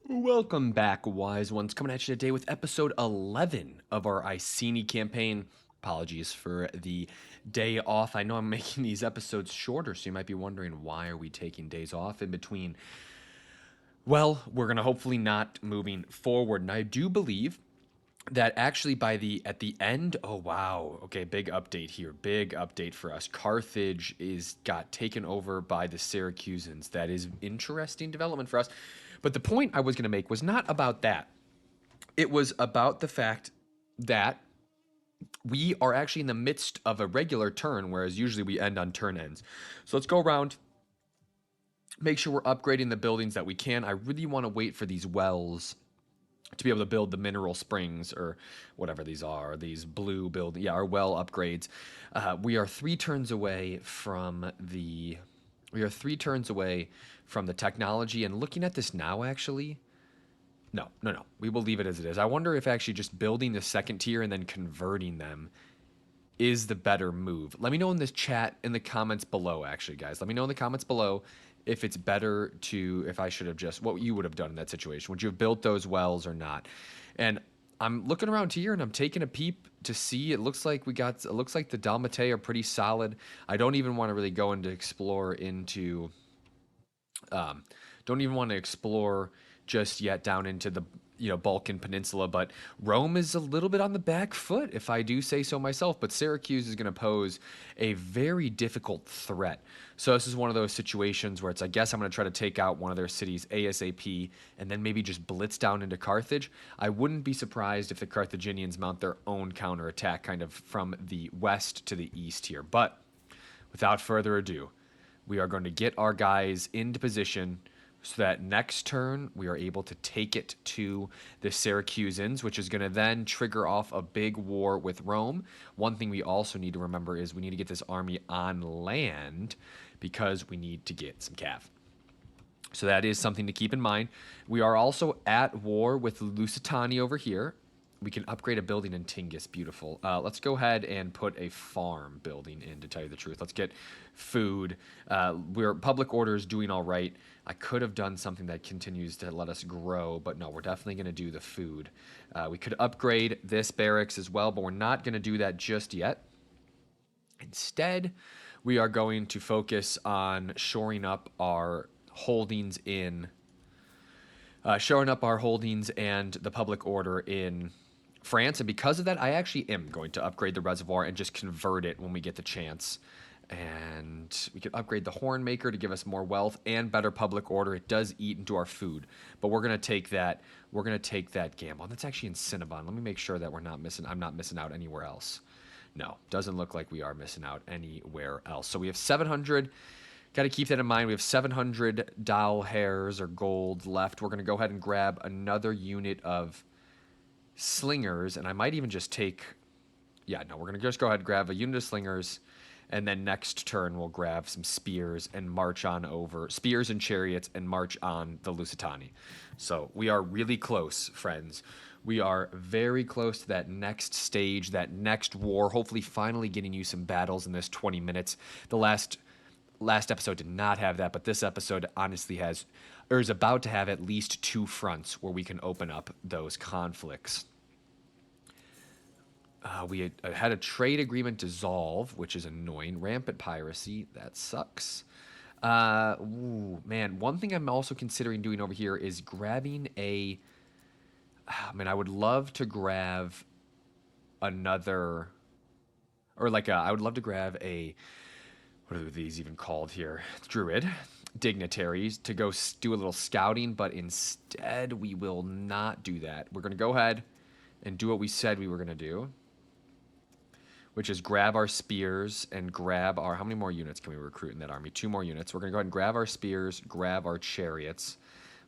Welcome back, Wise Ones. Coming at you today with episode 11 of our Iceni campaign. Apologies for the day off. I know I'm making these episodes shorter, so you might be wondering why are we taking days off in between. Well, we're going to hopefully not moving forward, and I do believe that actually at the end, oh wow, okay, big update here, big update for us. Carthage is got taken over by the Syracusans. That is interesting development for us. But the point I was going to make was not about that. It was about the fact that we are actually in the midst of a regular turn, whereas usually we end on turn ends. So let's go around, make sure we're upgrading the buildings that we can. I really want to wait for these wells to be able to build the mineral springs or whatever these are, these blue build, yeah, our well upgrades. We are 3 turns away from the, we are 3 turns away from the technology. And looking at this now, actually, no, we will leave it as it is. I wonder if actually just building the second tier and then converting them is the better move. Let me know in this chat in the comments below, actually, guys. Let me know in the comments below if it's better to, if I should have just, what you would have done in that situation. Would you have built those wells or not? And I'm looking around here and I'm taking a peep to see. It looks like it looks like the Dalmatei are pretty solid. I don't even want to really go into explore into, don't even want to explore just yet down into the Balkan Peninsula, but Rome is a little bit on the back foot, if I do say so myself. But Syracuse is going to pose a very difficult threat. So this is one of those situations where it's, I guess I'm going to try to take out one of their cities ASAP and then maybe just blitz down into Carthage. I wouldn't be surprised if the Carthaginians mount their own counterattack kind of from the west to the east here. But without further ado, we are going to get our guys into position so that next turn we are able to take it to the Syracusans, which is going to then trigger off a big war with Rome. One thing we also need to remember is we need to get this army on land because we need to get some cav. So that is something to keep in mind. We are also at war with Lusitani over here. We can upgrade a building in Tingis. Beautiful. Let's go ahead and put a farm building in, to tell you the truth. Let's get food. Public order is doing all right. I could have done something that continues to let us grow, but no, we're definitely going to do the food. We could upgrade this barracks as well, but we're not going to do that just yet. Instead, we are going to focus on shoring up our holdings and the public order in France. And because of that, I actually am going to upgrade the reservoir and just convert it when we get the chance. And we can upgrade the horn maker to give us more wealth and better public order. It does eat into our food, but we're gonna take that. We're gonna take that gamble. And that's actually in Cinnabon. Let me make sure that I'm not missing out anywhere else. No, doesn't look like we are missing out anywhere else. So we have 700. Got to keep that in mind. We have 700 doll hairs or gold left. We're gonna go ahead and grab another unit of slingers, and I might even just take. Yeah, no, we're gonna just go ahead and grab a unit of slingers. And then next turn, we'll grab some spears and march on over. Spears and chariots and march on the Lusitani. So we are really close, friends. We are very close to that next stage, that next war. Hopefully finally getting you some battles in this 20 minutes. The last episode did not have that, but this episode honestly has, or is about to have at least 2 fronts where we can open up those conflicts. We had a trade agreement dissolve, which is annoying. Rampant piracy, that sucks. Man, one thing I'm also considering doing over here is grabbing a. I would love to grab another, or like I would love to grab a. What are these even called here? Druid dignitaries to go do a little scouting, but instead we will not do that. We're going to go ahead and do what we said we were going to do, which is grab our spears and grab our, how many more units can we recruit in that army? 2 more units. We're going to go ahead and grab our spears, grab our chariots.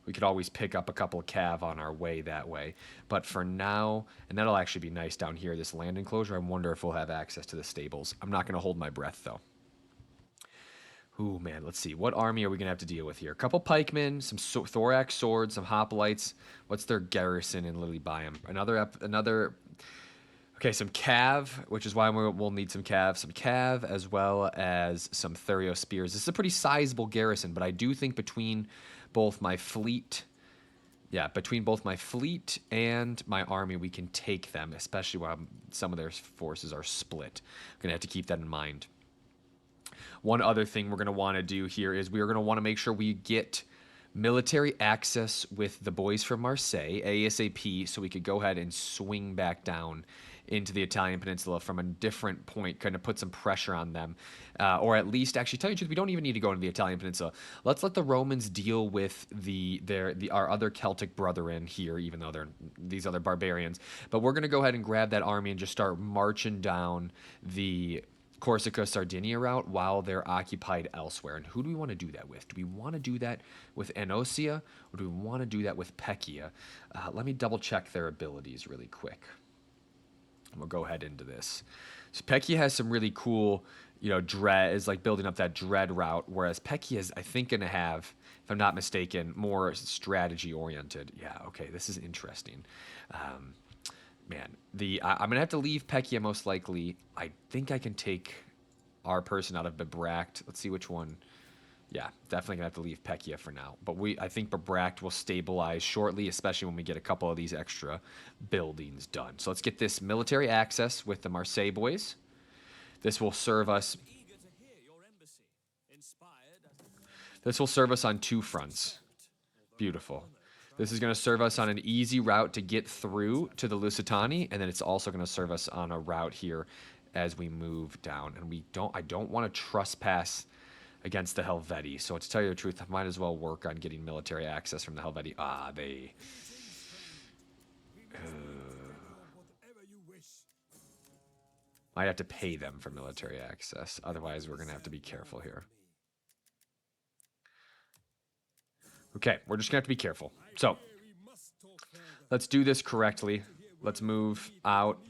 We could always pick up a couple of cav on our way that way. But for now, and that'll actually be nice down here, this land enclosure, I wonder if we'll have access to the stables. I'm not going to hold my breath, though. Ooh, man, let's see. What army are we going to have to deal with here? A couple pikemen, some thorax swords, some hoplites. What's their garrison in Lilybium? Another. Okay, some cav, which is why we'll need some cav. Some cav as well as some Thurio spears. This is a pretty sizable garrison, but I do think between both my fleet Yeah, between both my fleet and my army, we can take them, especially while some of their forces are split. I'm going to have to keep that in mind. One other thing we're going to want to do here is we are going to want to make sure we get military access with the boys from Marseille ASAP, so we could go ahead and swing back down into the Italian peninsula from a different point, kind of put some pressure on them, or at least actually tell you the truth, we don't even need to go into the Italian peninsula. Let's let the Romans deal with our other Celtic brethren here, even though they're these other barbarians. But we're going to go ahead and grab that army and just start marching down the Corsica, Sardinia route while they're occupied elsewhere. And who do we want to do that with? Do we want to do that with Enosia, or do we want to do that with Pecchia? Let me double check their abilities really quick. We'll go ahead into this. So Pecchia has some really cool, dread is like building up that dread route, whereas Pecchia is, I think, going to have, if I'm not mistaken, more strategy oriented. Yeah, okay, this is interesting. Man, I'm gonna have to leave Pecchia most likely. I think I can take our person out of Bebract. Let's see which one. Yeah, definitely gonna have to leave Pecchia for now. But I think Bebract will stabilize shortly, especially when we get a couple of these extra buildings done. So let's get this military access with the Marseille boys. This will serve us. This will serve us on two fronts. Beautiful. This is going to serve us on an easy route to get through to the Lusitani, and then it's also going to serve us on a route here as we move down. And I don't want to trespass against the Helvetii. So to tell you the truth, I might as well work on getting military access from the Helvetii. Might have to pay them for military access. Otherwise, we're going to have to be careful here. Okay, we're just going to have to be careful. So, let's do this correctly. Let's move out.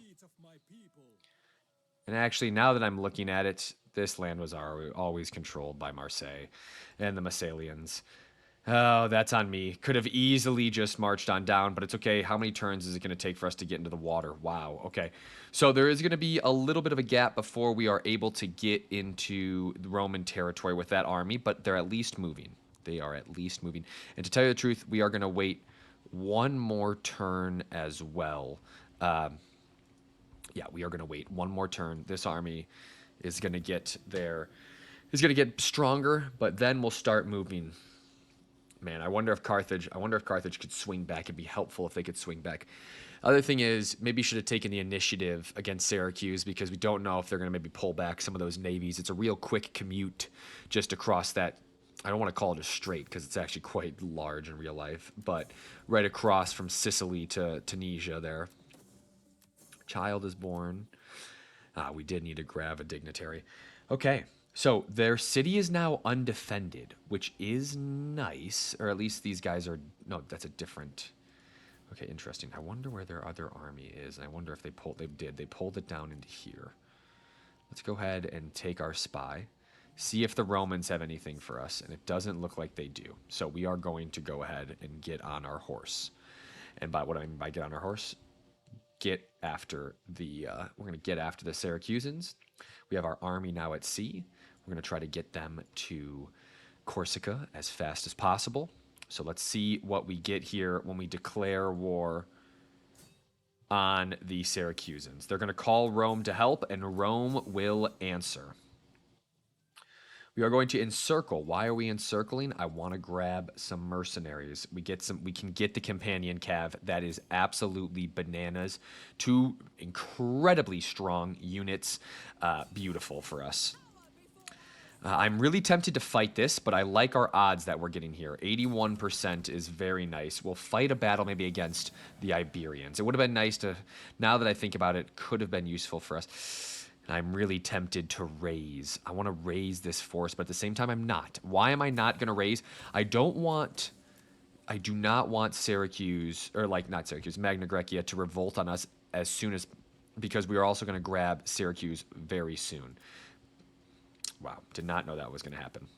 And actually, now that I'm looking at it, this land was always controlled by Marseille and the Massilians. Oh, that's on me. Could have easily just marched on down, but it's okay. How many turns is it going to take for us to get into the water? Wow, okay. So there is going to be a little bit of a gap before we are able to get into the Roman territory with that army, but they're at least moving. They are at least moving. And to tell you the truth, we are going to wait one more turn as well. Yeah, we are going to wait one more turn. This army is going to get stronger, but then we'll start moving. Man, I wonder if Carthage could swing back. It'd be helpful if they could swing back. Other thing is, maybe should have taken the initiative against Syracuse, because we don't know if they're going to maybe pull back some of those navies. It's a real quick commute just across that. I don't want to call it a strait because it's actually quite large in real life, but right across from Sicily to Tunisia there. Child is born. We did need to grab a dignitary. Okay, so their city is now undefended, which is nice, or at least these guys are. No, that's a different. Okay, interesting. I wonder where their other army is. I wonder if they pulled it down into here. Let's go ahead and take our spy. See if the Romans have anything for us, and it doesn't look like they do. So we are going to go ahead and get on our horse. And by what I mean by get on our horse, we're going to get after the Syracusans. We have our army now at sea. We're going to try to get them to Corsica as fast as possible. So let's see what we get here when we declare war on the Syracusans. They're going to call Rome to help, and Rome will answer. We are going to encircle. Why are we encircling? I want to grab some mercenaries. We can get the companion cav. That is absolutely bananas. Two incredibly strong units. Beautiful for us. I'm really tempted to fight this, but I like our odds that we're getting here. 81% is very nice. We'll fight a battle maybe against the Iberians. It would have been nice to, now that I think about it, could have been useful for us. I'm really tempted to raise. I want to raise this force, but at the same time, I'm not. Why am I not going to raise? I do not want Syracuse, or not Syracuse, Magna Graecia to revolt on us as soon as, because we are also going to grab Syracuse very soon. Wow, did not know that was going to happen.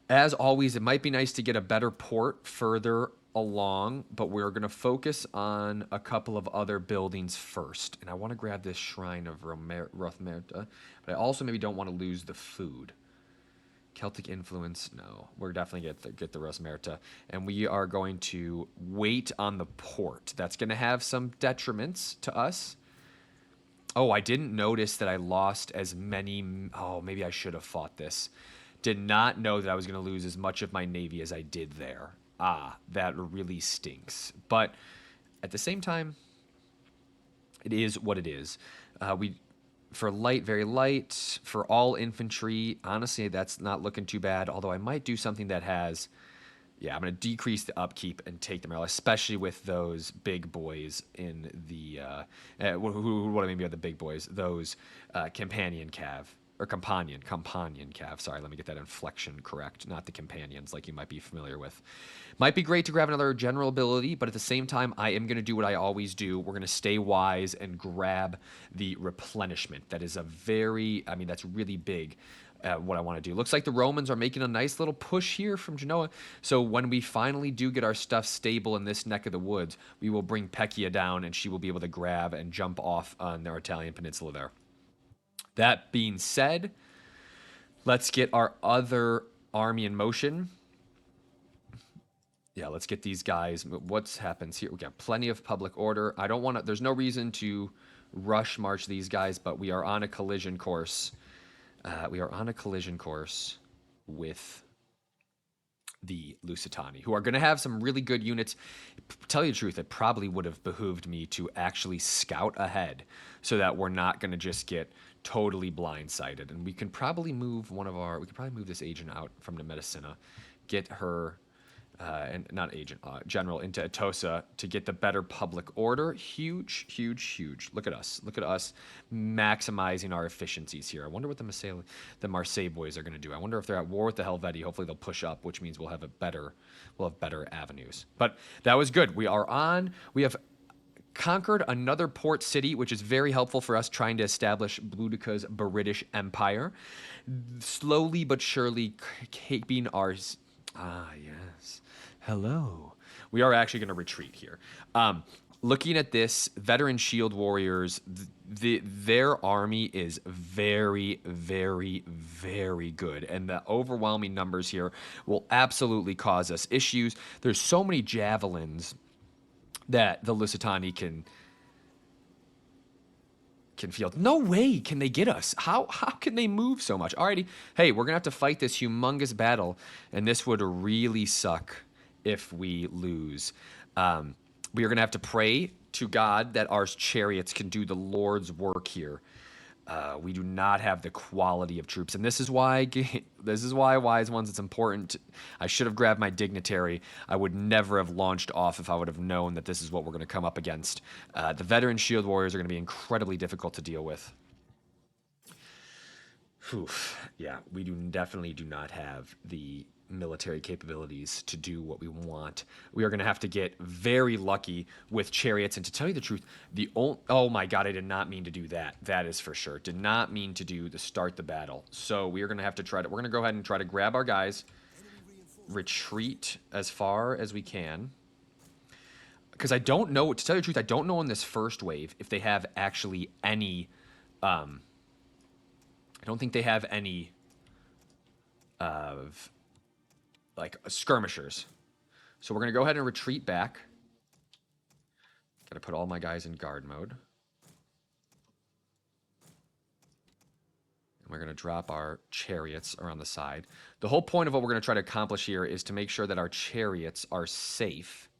As always, it might be nice to get a better port further along, but we're going to focus on a couple of other buildings first. And I want to grab this Shrine of Rothmerta, but I also maybe don't want to lose the food. Celtic influence, no. We're definitely get the Rosmerta. And we are going to wait on the port. That's going to have some detriments to us. Oh, I didn't notice that I lost as many. Oh, maybe I should have fought this. Did not know that I was going to lose as much of my navy as I did there. Ah, that really stinks. But at the same time, it is what it is. We for light, very light. For all infantry, honestly, that's not looking too bad. Although I might do something that has, yeah, I'm going to decrease the upkeep and take them out, especially with those big boys in the, what I mean by the big boys, those companion cav, or companion cav, sorry, let me get that inflection correct, not the companions like you might be familiar with. Might be great to grab another general ability, but at the same time, I am going to do what I always do. We're going to stay wise and grab the replenishment. That is a very, I mean, that's really big. What I want to do. Looks like the Romans are making a nice little push here from Genoa. So when we finally do get our stuff stable in this neck of the woods, we will bring Pecchia down and she will be able to grab and jump off on their Italian peninsula there. That being said, let's get our other army in motion. Yeah, let's get these guys. What's happens here? We got plenty of public order. I don't want to, there's no reason to rush march these guys, but we are on a collision course. We are on a collision course with the Lusitani, who are going to have some really good units. Tell you the truth, it probably would have behooved me to actually scout ahead so that we're not going to just get totally blindsided. And we can probably move we can probably move this agent out from the Medicina, get her and not agent, general into Atosa to get the better public order. Huge, huge, huge. Look at us. Look at us maximizing our efficiencies here. I wonder what the Marseille boys are going to do. I wonder if they're at war with the Helvetii. Hopefully they'll push up, which means we'll have better avenues. But that was good. We have conquered another port city, which is very helpful for us trying to establish Boudicca's British Empire. Slowly but surely keeping ours. Ah, yes. Hello. We are actually going to retreat here. Looking at this, veteran shield warriors, their army is very, very, very good. And the overwhelming numbers here will absolutely cause us issues. There's so many javelins that the Lusitani can field. No way can they get us. How can they move so much? Alrighty. Hey, we're going to have to fight this humongous battle, and this would really suck if we lose. We are going to have to pray to God that our chariots can do the Lord's work here. We do not have the quality of troops, and this is why wise ones. It's important. I should have grabbed my dignitary. I would never have launched off if I would have known that this is what we're going to come up against. The veteran shield warriors are going to be incredibly difficult to deal with. Oof. Yeah, we definitely do not have the military capabilities to do what we want. We are going to have to get very lucky with chariots. And to tell you the truth, oh my God, I did not mean to do that. That is for sure. Did not mean to start the battle. So we are going to have to we're going to go ahead and try to grab our guys, retreat as far as we can. Because I don't know, to tell you the truth, I don't know in this first wave if they have actually any, I don't think they have any of like skirmishers. So we're going to go ahead and retreat back. Got to put all my guys in guard mode. And we're going to drop our chariots around the side. The whole point of what we're going to try to accomplish here is to make sure that our chariots are safe.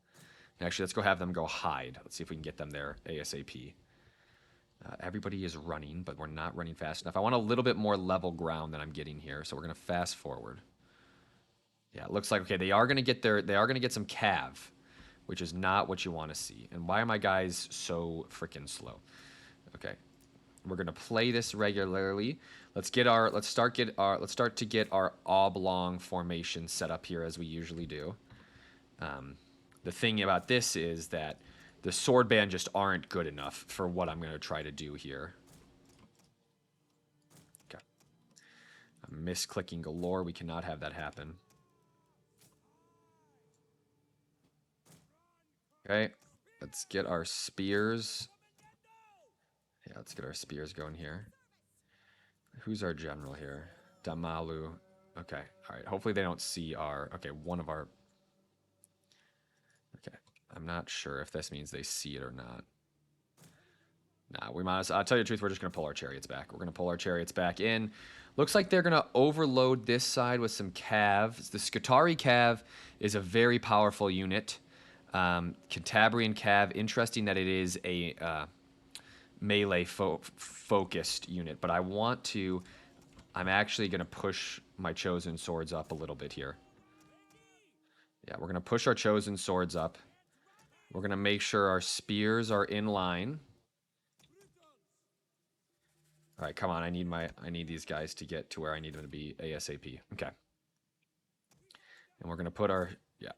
Actually, let's go have them go hide. Let's see if we can get them there ASAP. Everybody is running, but we're not running fast enough. I want a little bit more level ground than I'm getting here, so we're going to fast forward. Yeah, it looks like, okay, they are going to get some cav, which is not what you want to see. And why are my guys so freaking slow? Okay. We're going to play this regularly. Let's start to get our oblong formation set up here as we usually do. The thing about this is that the sword band just aren't good enough for what I'm going to try to do here. Okay. I'm misclicking galore. We cannot have that happen. Okay, let's get our spears. Yeah, let's get our spears going here. Who's our general here? Damalu. Okay. All right. Hopefully they don't see our... Okay, one of our... Okay. I'm not sure if this means they see it or not. Nah, we might as... I'll tell you the truth, we're just going to pull our chariots back. We're going to pull our chariots back in. Looks like they're going to overload this side with some calves. The Scutari cav is a very powerful unit. Cantabrian cav, interesting that it is a melee focused unit, but I want to... I'm actually going to push my chosen swords up a little bit here. Yeah, we're going to push our chosen swords up. We're going to make sure our spears are in line. All right, come on. I need these guys to get to where I need them to be ASAP. Okay. And we're going to put our... Yeah.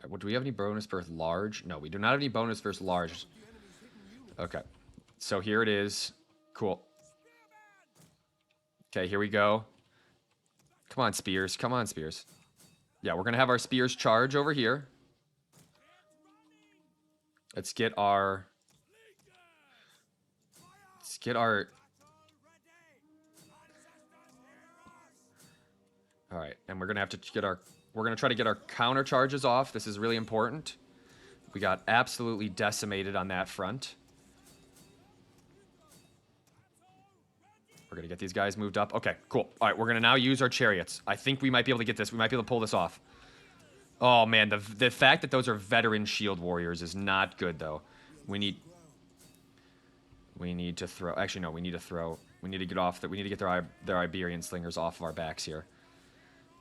Do we have any bonus versus large? No, we do not have any bonus versus large. Okay. So here it is. Cool. Okay, here we go. Come on, spears. Come on, spears. Yeah, we're going to have our spears charge over here. Let's get our... All right, and we're going to have to get our... We're going to try to get our counter charges off. This is really important. We got absolutely decimated on that front. We're going to get these guys moved up. Okay, cool. All right, we're going to now use our chariots. I think we might be able to get this. We might be able to pull this off. Oh, man, the fact that those are veteran shield warriors is not good, though. We need to throw... Actually, no, we need to throw... We need to get off... We need to get their Iberian slingers off of our backs here.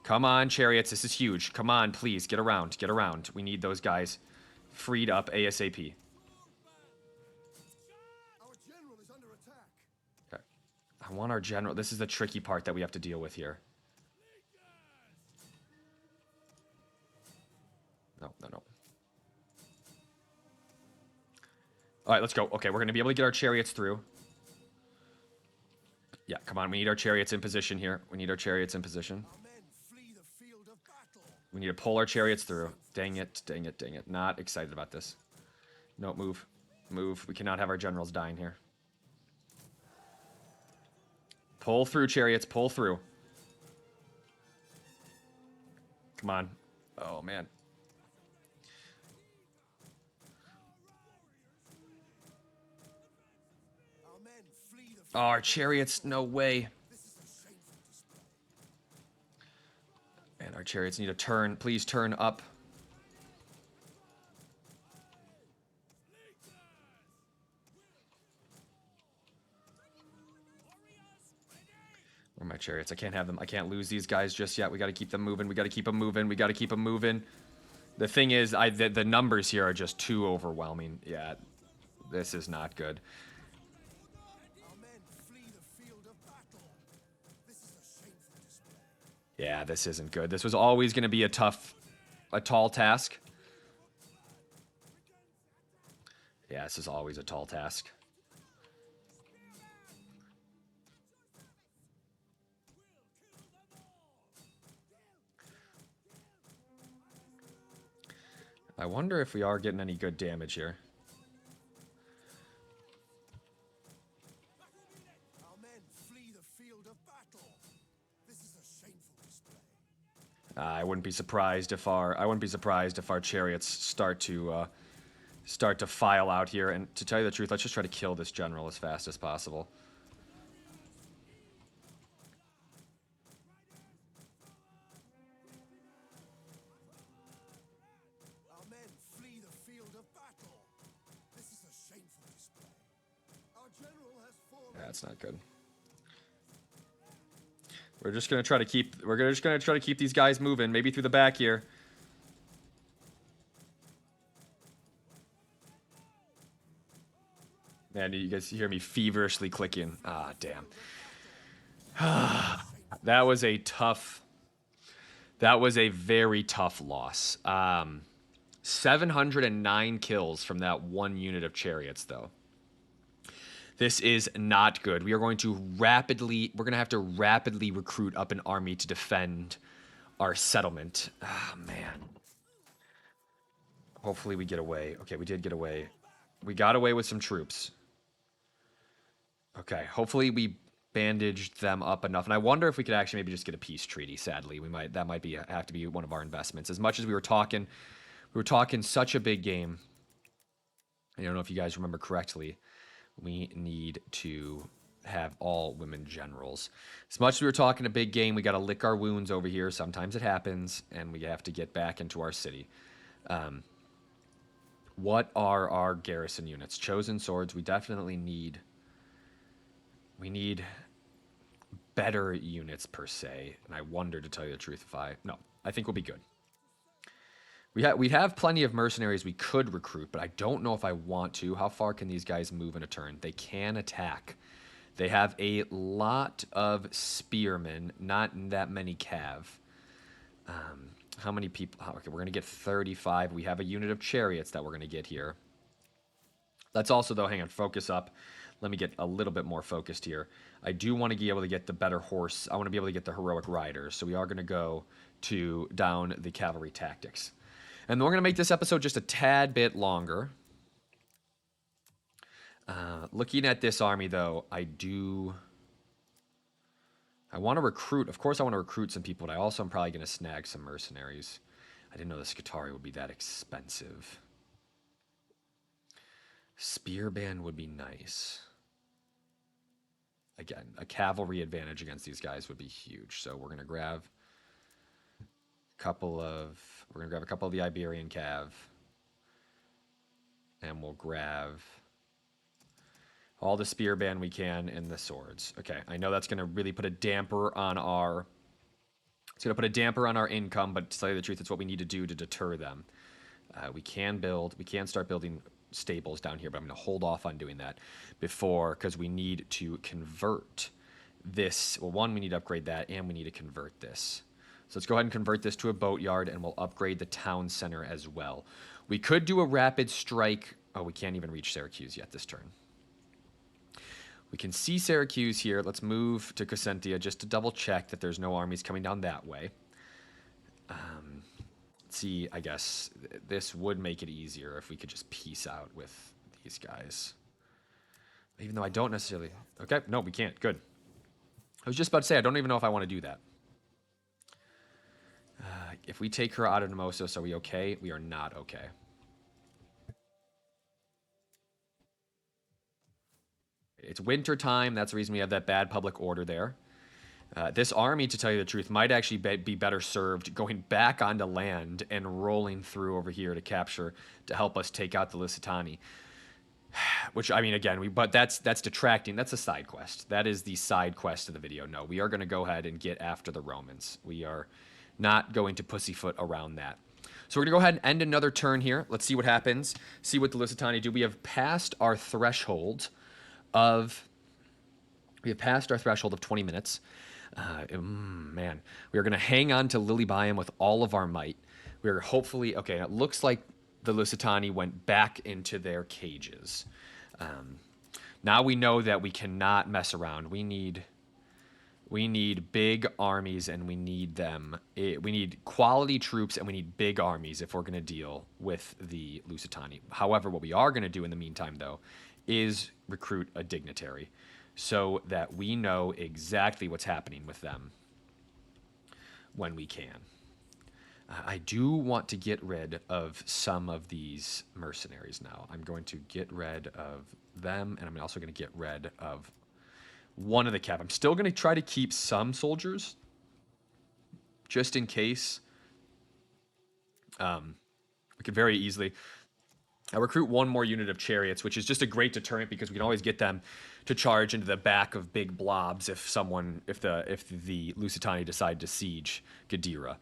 Come on, chariots. This is huge. Come on, please. Get around. Get around. We need those guys freed up ASAP. Okay. I want our general... This is the tricky part that we have to deal with here. No. All right, let's go. Okay, we're going to be able to get our chariots through. Yeah, come on. We need our chariots in position here. We need our chariots in position. We need to pull our chariots through. Dang it. Not excited about this. No, move. Move. We cannot have our generals dying here. Pull through, chariots. Pull through. Come on. Oh, man. Oh, our chariots, no way. And our chariots need to turn. Please turn up. Where are my chariots? I can't have them. I can't lose these guys just yet. We got to keep them moving. We got to keep them moving. We got to keep them moving. The thing is, the numbers here are just too overwhelming. Yeah, this is not good. Yeah, this isn't good. This was always going to be a tall task. Yeah, this is always a tall task. I wonder if we are getting any good damage here. I wouldn't be surprised if our chariots start to file out here. And to tell you the truth, let's just try to kill this general as fast as possible. Our men flee the field of battle. This is a shameful display. Our general has fallen. That's not good. We're just gonna try to keep these guys moving, maybe through the back here. Man, you guys hear me feverishly clicking. Ah, damn. That was a very tough loss. 709 kills from that one unit of chariots, though. This is not good. We're going to have to rapidly recruit up an army to defend our settlement. Ah, man. Hopefully we get away. Okay, we did get away. We got away with some troops. Okay, hopefully we bandaged them up enough. And I wonder if we could actually maybe just get a peace treaty. Sadly, that might have to be one of our investments. As much as we were talking such a big game. I don't know if you guys remember correctly. We need to have all women generals. As much as we were talking a big game, we got to lick our wounds over here. Sometimes it happens, and we have to get back into our city. What are our garrison units? Chosen swords. We definitely need. We need better units per se, and I wonder, to tell you the truth, I think we'll be good. We have plenty of mercenaries we could recruit, but I don't know if I want to. How far can these guys move in a turn? They can attack. They have a lot of spearmen, not that many cav. How many people? Okay, we're going to get 35. We have a unit of chariots that we're going to get here. Let's also, though, hang on, focus up. Let me get a little bit more focused here. I do want to be able to get the better horse. I want to be able to get the heroic riders. So we are going to go down the cavalry tactics. And then we're going to make this episode just a tad bit longer. Looking at this army, though, I want to recruit. Of course, I want to recruit some people, but I also am probably going to snag some mercenaries. I didn't know the Scutari would be that expensive. Spear band would be nice. Again, a cavalry advantage against these guys would be huge. So we're going to grab a couple of the Iberian cav. And we'll grab all the spear band we can and the swords. Okay, I know that's going to really put a damper on our... It's going to put a damper on our income, but to tell you the truth, it's what we need to do to deter them. We can start building stables down here, but I'm going to hold off on doing that because we need to convert this. Well, one, we need to upgrade that, and we need to convert this. So let's go ahead and convert this to a boatyard, and we'll upgrade the town center as well. We could do a rapid strike. Oh, we can't even reach Syracuse yet this turn. We can see Syracuse here. Let's move to Cosentia just to double check that there's no armies coming down that way. Let's see, I guess this would make it easier if we could just peace out with these guys. Even though I don't necessarily... Okay, no, we can't. Good. I was just about to say, I don't even know if I want to do that. If we take her out of Nemosos, are we okay? We are not okay. It's winter time. That's the reason we have that bad public order there. This army, to tell you the truth, might actually be better served going back onto land and rolling through over here to help us take out the Lusitani. Which, I mean, again, but that's detracting. That's a side quest. That is the side quest of the video. No, we are going to go ahead and get after the Romans. We are not going to pussyfoot around that. So we're going to go ahead and end another turn here. Let's see what happens. See what the Lusitani do. We have passed our threshold of 20 minutes. Man, we are going to hang on to Lilybaeum with all of our might. We are hopefully... Okay, it looks like the Lusitani went back into their cages. Now we know that we cannot mess around. We need big armies, and we need them. We need quality troops, and we need big armies if we're going to deal with the Lusitani. However, what we are going to do in the meantime, though, is recruit a dignitary so that we know exactly what's happening with them when we can. I do want to get rid of some of these mercenaries now. I'm going to get rid of them, and I'm also going to get rid of one of the cav. I'm still going to try to keep some soldiers just in case. We could very easily... I recruit one more unit of chariots, which is just a great deterrent because we can always get them to charge into the back of big blobs if the Lusitani decide to siege Gadira.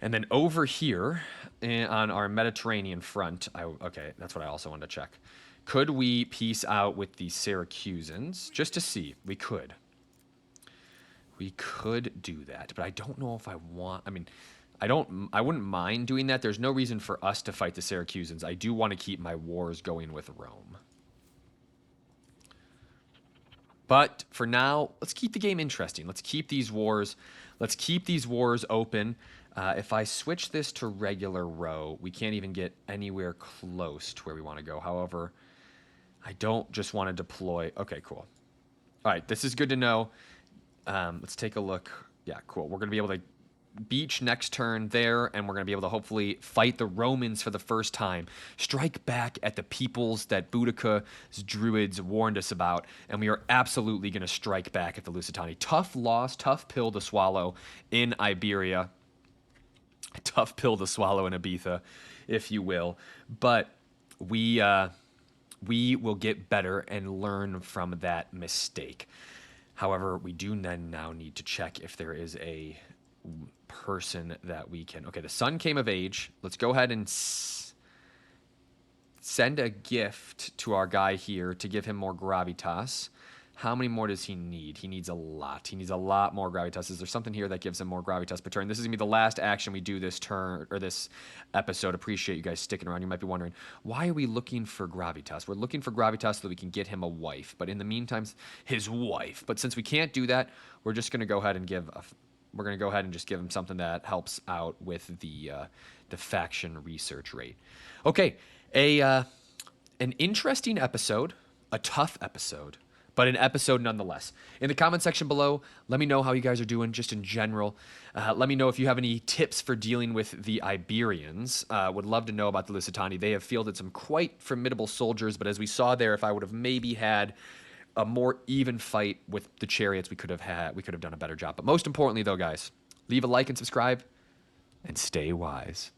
And then over here on our Mediterranean front, okay, that's what I also wanted to check. Could we peace out with the Syracusans? Just to see. We could. We could do that, but I don't know if I want... I mean... I wouldn't mind doing that. There's no reason for us to fight the Syracusans. I do want to keep my wars going with Rome. But for now, let's keep the game interesting. Let's keep these wars open. If I switch this to regular row, we can't even get anywhere close to where we want to go. However, I don't just want to deploy... Okay, cool. All right, this is good to know. Let's take a look. Yeah, cool. We're going to be able to beach next turn there, and we're going to be able to hopefully fight the Romans for the first time. Strike back at the peoples that Boudicca's Druids warned us about, and we are absolutely going to strike back at the Lusitani. Tough loss, tough pill to swallow in Iberia. Tough pill to swallow in Ibiza, if you will. But we will get better and learn from that mistake. However, we do then now need to check if there is a person that we can. Okay, the son came of age. Let's go ahead and send a gift to our guy here to give him more gravitas. How many more does he need? He needs a lot. He needs a lot more gravitas. Is there something here that gives him more gravitas per turn? This is going to be the last action we do this turn or this episode. Appreciate you guys sticking around. You might be wondering, why are we looking for gravitas? We're looking for gravitas so that we can get him a wife. But in the meantime, his wife. But since we can't do that, we're just going to go ahead and we're going to go ahead and just give him something that helps out with the faction research rate. Okay, an interesting episode, a tough episode, but an episode nonetheless. In the comment section below, let me know how you guys are doing just in general. Let me know if you have any tips for dealing with the Iberians. Would love to know about the Lusitani. They have fielded some quite formidable soldiers, but as we saw there, if I would have maybe had a more even fight with the chariots, we could have done a better job. But most importantly, though, guys, leave a like and subscribe, and stay wise.